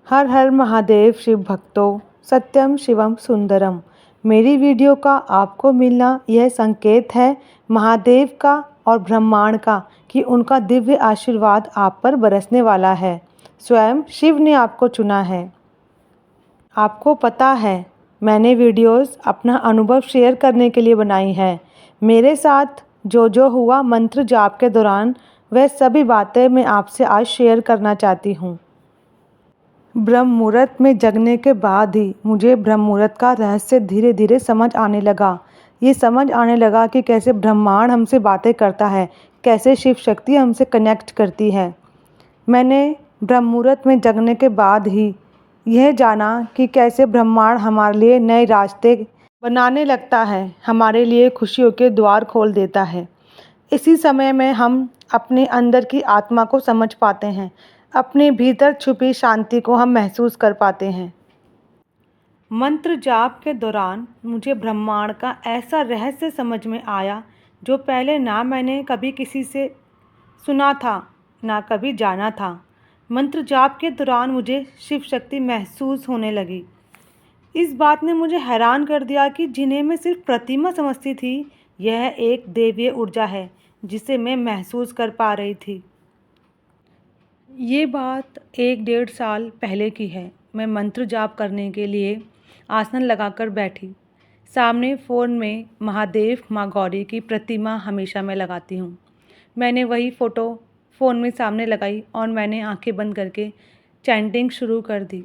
हर हर महादेव शिव भक्तों, सत्यम शिवम सुंदरम। मेरी वीडियो का आपको मिलना यह संकेत है महादेव का और ब्रह्मांड का कि उनका दिव्य आशीर्वाद आप पर बरसने वाला है। स्वयं शिव ने आपको चुना है। आपको पता है, मैंने वीडियोस अपना अनुभव शेयर करने के लिए बनाई है। मेरे साथ जो हुआ मंत्र जाप के दौरान, वह सभी बातें मैं आपसे आज शेयर करना चाहती हूँ। ब्रह्म मुहूर्त में जगने के बाद ही मुझे ब्रह्म मुहूर्त का रहस्य धीरे धीरे समझ आने लगा। ये समझ आने लगा कि कैसे ब्रह्मांड हमसे बातें करता है, कैसे शिव शक्ति हमसे कनेक्ट करती है। मैंने ब्रह्म मुहूर्त में जगने के बाद ही यह जाना कि कैसे ब्रह्मांड हमारे लिए नए रास्ते बनाने लगता है, हमारे लिए खुशियों के द्वार खोल देता है। इसी समय में हम अपने अंदर की आत्मा को समझ पाते हैं, अपने भीतर छुपी शांति को हम महसूस कर पाते हैं। मंत्र जाप के दौरान मुझे ब्रह्मांड का ऐसा रहस्य समझ में आया जो पहले ना मैंने कभी किसी से सुना था, ना कभी जाना था। मंत्र जाप के दौरान मुझे शिव शक्ति महसूस होने लगी। इस बात ने मुझे हैरान कर दिया कि जिन्हें मैं सिर्फ प्रतिमा समझती थी, यह एक दैवीय ऊर्जा है जिसे मैं महसूस कर पा रही थी। ये बात 1-1.5 साल पहले की है। मैं मंत्र जाप करने के लिए आसन लगाकर बैठी। सामने फ़ोन में महादेव माँ गौरी की प्रतिमा हमेशा मैं लगाती हूँ। मैंने वही फ़ोटो फ़ोन में सामने लगाई और मैंने आंखें बंद करके चैंटिंग शुरू कर दी।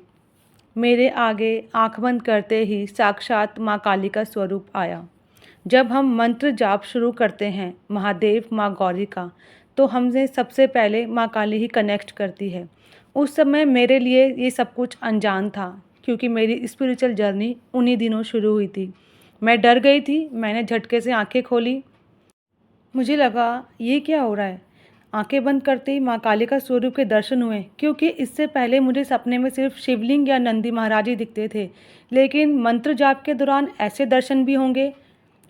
मेरे आगे आँख बंद करते ही साक्षात माँ काली का स्वरूप आया। जब हम मंत्र जाप शुरू करते हैं महादेव माँ गौरी का, तो हमसे सबसे पहले माँ काली ही कनेक्ट करती है। उस समय मेरे लिए ये सब कुछ अनजान था, क्योंकि मेरी स्पिरिचुअल जर्नी उन्हीं दिनों शुरू हुई थी। मैं डर गई थी। मैंने झटके से आंखें खोली। मुझे लगा ये क्या हो रहा है। आंखें बंद करते ही माँ काली का स्वरूप के दर्शन हुए, क्योंकि इससे पहले मुझे सपने में सिर्फ शिवलिंग या नंदी महाराज ही दिखते थे। लेकिन मंत्र जाप के दौरान ऐसे दर्शन भी होंगे।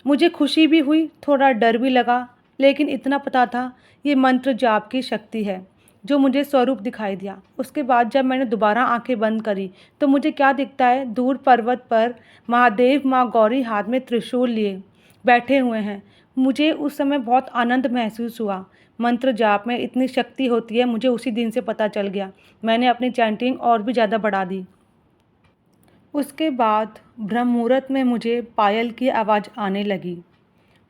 मुझे खुशी भी हुई, थोड़ा डर भी लगा, लेकिन इतना पता था ये मंत्र जाप की शक्ति है जो मुझे स्वरूप दिखाई दिया। उसके बाद जब मैंने दोबारा आंखें बंद करी तो मुझे क्या दिखता है, दूर पर्वत पर महादेव माँ गौरी हाथ में त्रिशूल लिए बैठे हुए हैं। मुझे उस समय बहुत आनंद महसूस हुआ। मंत्र जाप में इतनी शक्ति होती है, मुझे उसी दिन से पता चल गया। मैंने अपनी चैंटिंग और भी ज़्यादा बढ़ा दी। उसके बाद ब्रह्म मुहूर्त में मुझे पायल की आवाज़ आने लगी।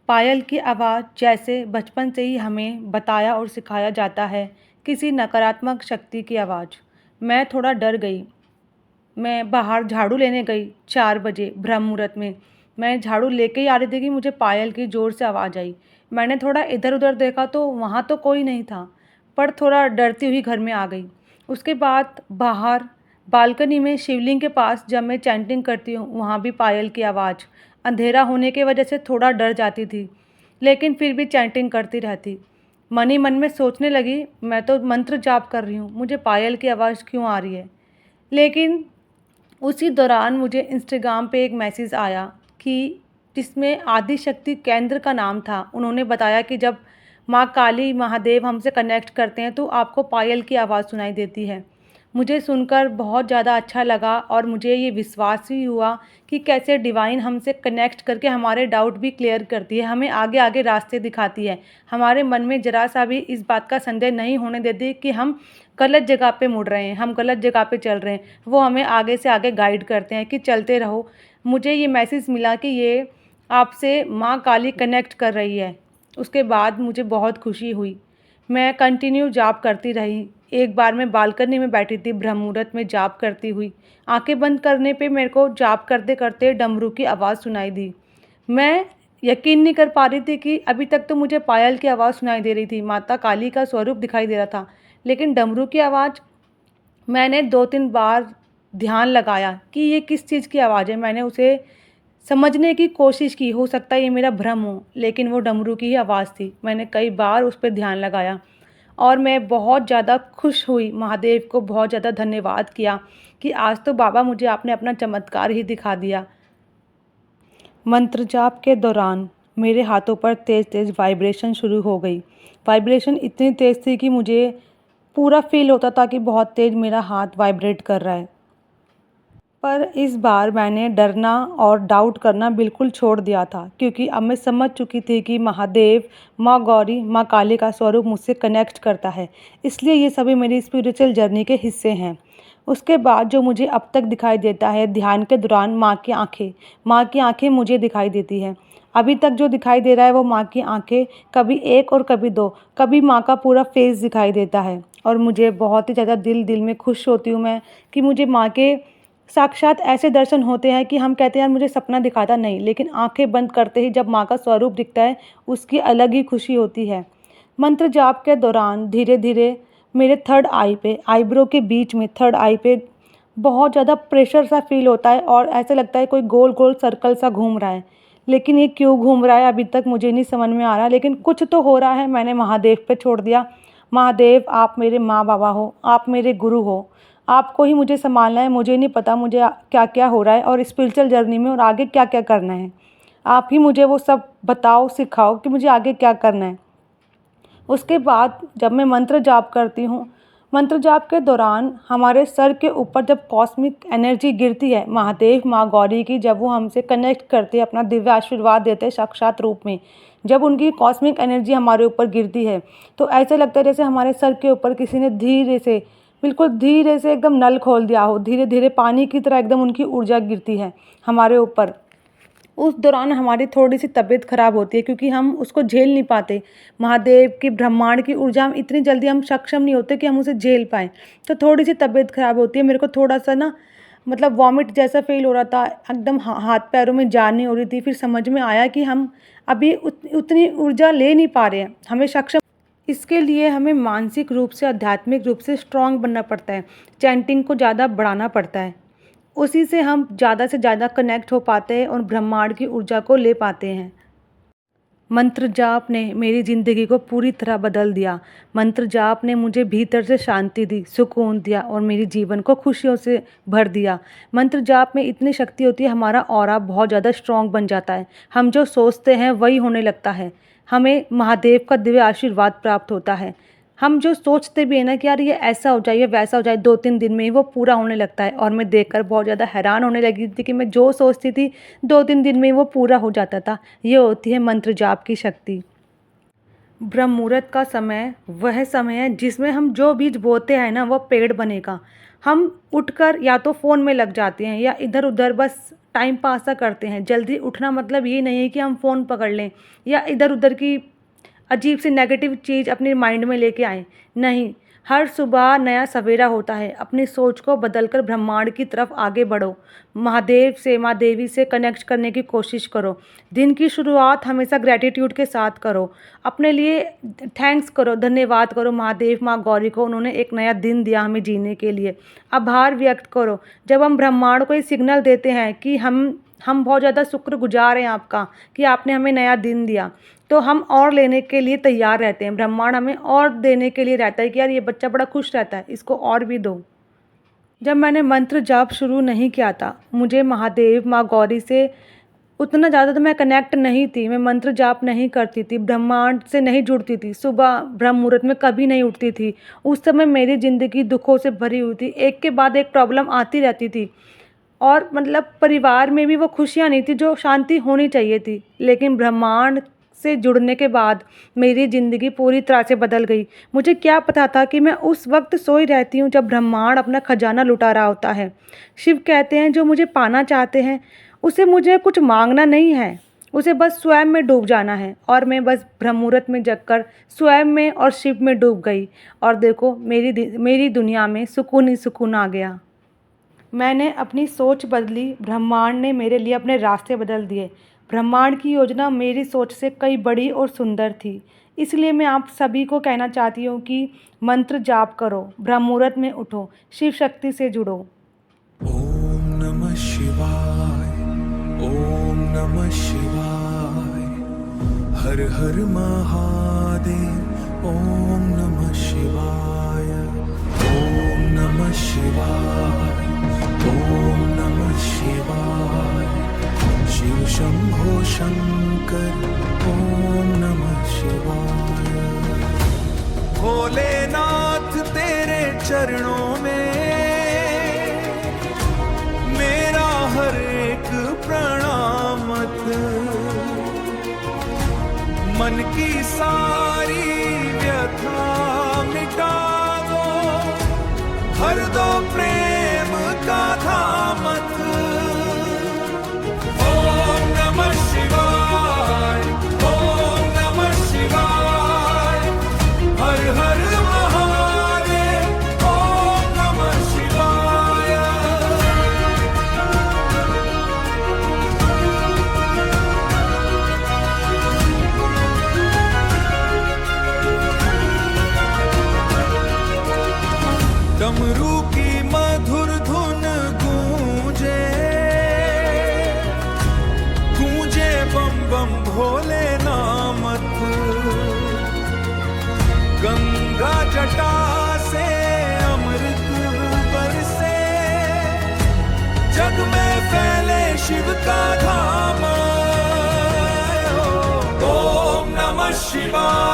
पायल की आवाज़ जैसे बचपन से ही हमें बताया और सिखाया जाता है, किसी नकारात्मक शक्ति की आवाज़। मैं थोड़ा डर गई। मैं बाहर झाड़ू लेने गई 4 बजे ब्रह्म मुहूर्त में। मैं झाड़ू लेके ही आ रही थी कि मुझे पायल की ज़ोर से आवाज़ आई। मैंने थोड़ा इधर-उधर देखा तो वहाँ तो कोई नहीं था, पर थोड़ा डरती हुई घर में आ गई। उसके बाद बाहर बालकनी में शिवलिंग के पास जब मैं चैंटिंग करती हूँ, वहाँ भी पायल की आवाज़। अंधेरा होने की वजह से थोड़ा डर जाती थी, लेकिन फिर भी चैंटिंग करती रहती। मन ही मन में सोचने लगी, मैं तो मंत्र जाप कर रही हूँ, मुझे पायल की आवाज़ क्यों आ रही है। लेकिन उसी दौरान मुझे इंस्टाग्राम पे एक मैसेज आया कि जिसमें आदिशक्ति केंद्र का नाम था। उन्होंने बताया कि जब माँ काली महादेव हमसे कनेक्ट करते हैं तो आपको पायल की आवाज़ सुनाई देती है। मुझे सुनकर बहुत ज़्यादा अच्छा लगा और मुझे ये विश्वास भी हुआ कि कैसे डिवाइन हमसे कनेक्ट करके हमारे डाउट भी क्लियर करती है, हमें आगे आगे रास्ते दिखाती है। हमारे मन में ज़रा सा भी इस बात का संदेह नहीं होने देती कि हम गलत जगह पे मुड़ रहे हैं, हम गलत जगह पे चल रहे हैं। वो हमें आगे से आगे गाइड करते हैं कि चलते रहो। मुझे ये मैसेज मिला कि ये आपसे माँ काली कनेक्ट कर रही है। उसके बाद मुझे बहुत खुशी हुई। मैं कंटिन्यू जाप करती रही। एक बार मैं बालकनी में बैठी थी ब्रह्म मुहूर्त में जाप करती हुई। आंखें बंद करने पे मेरे को जाप करते करते डमरू की आवाज़ सुनाई दी। मैं यकीन नहीं कर पा रही थी कि अभी तक तो मुझे पायल की आवाज़ सुनाई दे रही थी, माता काली का स्वरूप दिखाई दे रहा था, लेकिन डमरू की आवाज़। मैंने 2-3 बार ध्यान लगाया कि ये किस चीज़ की आवाज़ है। मैंने उसे समझने की कोशिश की, हो सकता है ये मेरा भ्रम हो, लेकिन वो डमरू की ही आवाज़ थी। मैंने कई बार उस पर ध्यान लगाया और मैं बहुत ज़्यादा खुश हुई, महादेव को बहुत ज़्यादा धन्यवाद किया कि आज तो बाबा मुझे आपने अपना चमत्कार ही दिखा दिया। मंत्र जाप के दौरान मेरे हाथों पर तेज़ तेज़ वाइब्रेशन शुरू हो गई। वाइब्रेशन इतनी तेज़ थी कि मुझे पूरा फील होता था कि बहुत तेज़ मेरा हाथ वाइब्रेट कर रहा है। पर इस बार मैंने डरना और डाउट करना बिल्कुल छोड़ दिया था, क्योंकि अब मैं समझ चुकी थी कि महादेव, माँ गौरी, माँ काली का स्वरूप मुझसे कनेक्ट करता है। इसलिए ये सभी मेरी स्पिरिचुअल जर्नी के हिस्से हैं। उसके बाद जो मुझे अब तक दिखाई देता है ध्यान के दौरान, माँ की आंखें मुझे दिखाई देती हैं। अभी तक जो दिखाई दे रहा है वो माँ की आंखें, कभी एक और कभी दो, कभी माँ का पूरा फेस दिखाई देता है। और मुझे बहुत ही ज़्यादा दिल दिल में खुश होती हूँ मैं कि मुझे माँ के साक्षात ऐसे दर्शन होते हैं कि हम कहते हैं यार मुझे सपना दिखाता नहीं, लेकिन आंखें बंद करते ही जब माँ का स्वरूप दिखता है उसकी अलग ही खुशी होती है। मंत्र जाप के दौरान धीरे धीरे मेरे थर्ड आई पे, आईब्रो के बीच में थर्ड आई पे बहुत ज़्यादा प्रेशर सा फील होता है और ऐसा लगता है कोई गोल गोल सर्कल सा घूम रहा है। लेकिन ये क्यों घूम रहा है अभी तक मुझे नहीं समझ में आ रहा, लेकिन कुछ तो हो रहा है। मैंने महादेव पे छोड़ दिया। महादेव, आप मेरे माँ बाबा हो, आप मेरे गुरु हो, आपको ही मुझे संभालना है। मुझे नहीं पता मुझे क्या क्या हो रहा है और स्पिरिचुअल जर्नी में और आगे क्या क्या करना है। आप ही मुझे वो सब बताओ, सिखाओ कि मुझे आगे क्या करना है। उसके बाद जब मैं मंत्र जाप करती हूँ, मंत्र जाप के दौरान हमारे सर के ऊपर जब कॉस्मिक एनर्जी गिरती है, महादेव, माँ गौरी की, जब वो हमसे कनेक्ट करते हैं, अपना दिव्य आशीर्वाद देते हैं साक्षात रूप में, जब उनकी कॉस्मिक एनर्जी हमारे ऊपर गिरती है तो ऐसा लगता है जैसे हमारे सर के ऊपर किसी ने धीरे से, बिल्कुल धीरे से एकदम नल खोल दिया हो, धीरे धीरे पानी की तरह एकदम उनकी ऊर्जा गिरती है हमारे ऊपर। उस दौरान हमारी थोड़ी-सी तबीयत ख़राब होती है, क्योंकि हम उसको झेल नहीं पाते। महादेव की, ब्रह्मांड की ऊर्जा हम इतनी जल्दी हम सक्षम नहीं होते कि हम उसे झेल पाएँ। तो थोड़ी-सी तबीयत ख़राब होती है। मेरे को थोड़ा-सा ना मतलब वॉमिट जैसा फ़ील हो रहा था, एकदम हाथ पैरों में जान नहीं हो रही थी। फिर समझ में आया कि हम अभी उतनी ऊर्जा ले नहीं पा रहे हैं, हमें सक्षम। इसके लिए हमें मानसिक रूप से, आध्यात्मिक रूप से स्ट्रॉन्ग बनना पड़ता है। चैंटिंग को ज़्यादा बढ़ाना पड़ता है। उसी से हम ज़्यादा से ज़्यादा कनेक्ट हो पाते हैं और ब्रह्मांड की ऊर्जा को ले पाते हैं। मंत्र जाप ने मेरी ज़िंदगी को पूरी तरह बदल दिया। मंत्र जाप ने मुझे भीतर से शांति दी, सुकून दिया और मेरे जीवन को खुशियों से भर दिया। मंत्र जाप में इतनी शक्ति होती है, हमारा ऑरा बहुत ज़्यादा स्ट्रॉन्ग बन जाता है। हम जो सोचते हैं वही होने लगता है। हमें महादेव का दिव्य आशीर्वाद प्राप्त होता है। हम जो सोचते भी हैं ना कि यार ये ऐसा हो जाए, ये वैसा हो जाए, 2-3 दिन में ही वो पूरा होने लगता है। और मैं देखकर बहुत ज़्यादा हैरान होने लगी थी कि मैं जो सोचती थी 2-3 दिन में ही वो पूरा हो जाता था। ये होती है मंत्र जाप की शक्ति। ब्रह्म मुहूर्त का समय वह समय है जिसमें हम जो बीज बोते हैं ना वो पेड़ बनेगा। हम उठकर या तो फ़ोन में लग जाते हैं या इधर उधर बस टाइम पास सा करते हैं। जल्दी उठना मतलब ये नहीं है कि हम फ़ोन पकड़ लें या इधर उधर की अजीब सी नेगेटिव चीज़ अपने माइंड में लेके आएँ। नहीं, हर सुबह नया सवेरा होता है। अपनी सोच को बदलकर ब्रह्मांड की तरफ आगे बढ़ो। महादेव से, माँ देवी से कनेक्ट करने की कोशिश करो। दिन की शुरुआत हमेशा ग्रैटिट्यूड के साथ करो। अपने लिए थैंक्स करो, धन्यवाद करो महादेव, माँ गौरी को, उन्होंने एक नया दिन दिया हमें जीने के लिए। आभार व्यक्त करो। जब हम ब्रह्मांड को ये सिग्नल देते हैं कि हम बहुत ज़्यादा शुक्रगुजार हैं आपका कि आपने हमें नया दिन दिया, तो हम और लेने के लिए तैयार रहते हैं। ब्रह्मांड हमें और देने के लिए रहता है कि यार ये बच्चा बड़ा खुश रहता है, इसको और भी दो। जब मैंने मंत्र जाप शुरू नहीं किया था, मुझे महादेव, माँ गौरी से उतना ज़्यादा तो मैं कनेक्ट नहीं थी। मैं मंत्र जाप नहीं करती थी, ब्रह्मांड से नहीं जुड़ती थी, सुबह ब्रह्म मुहूर्त में कभी नहीं उठती थी। उस समय मेरी ज़िंदगी दुखों से भरी हुई थी, एक के बाद एक प्रॉब्लम आती रहती थी और मतलब परिवार में भी वो खुशियाँ नहीं थी जो शांति होनी चाहिए थी। लेकिन ब्रह्मांड से जुड़ने के बाद मेरी ज़िंदगी पूरी तरह से बदल गई। मुझे क्या पता था कि मैं उस वक्त सोई रहती हूँ जब ब्रह्मांड अपना खजाना लुटा रहा होता है। शिव कहते हैं जो मुझे पाना चाहते हैं उसे मुझे कुछ मांगना नहीं है, उसे बस स्वयं में डूब जाना है। और मैं बस ब्रह्म मुहूर्त में जगकर स्वयं में और शिव में डूब गई और देखो मेरी दुनिया में सुकून ही सुकून आ गया। मैंने अपनी सोच बदली, ब्रह्मांड ने मेरे लिए अपने रास्ते बदल दिए। ब्रह्मांड की योजना मेरी सोच से कई बड़ी और सुंदर थी। इसलिए मैं आप सभी को कहना चाहती हूँ कि मंत्र जाप करो, ब्रह्म मुहूर्त में उठो, शिव शक्ति से जुड़ो। ओम नमः शिवाय, ओम नमः शिवाय, हर हर महादेव, ओम नमः शिवाय, ओम नमः शिवाय, ओम नमः शिवाय, शिव शंभो शंकर, ओम नमः शिवाय। भोलेनाथ तेरे चरणों में मेरा हर एक प्रणामत, मन की सारी व्यथा मिटा दो, भर दो प्रेम का धामत। ओम नमः शिवाय, ओम नमः शिवाय, हर हर महादेव, ओम नमः शिवाय। डमरू की मधुर धुन गूंजे, गूंजे बम बम भोले नामत। गंगा जटा से अमृत बरसे, जग में फैले शिव का धाम। ओम नमः शिवाय।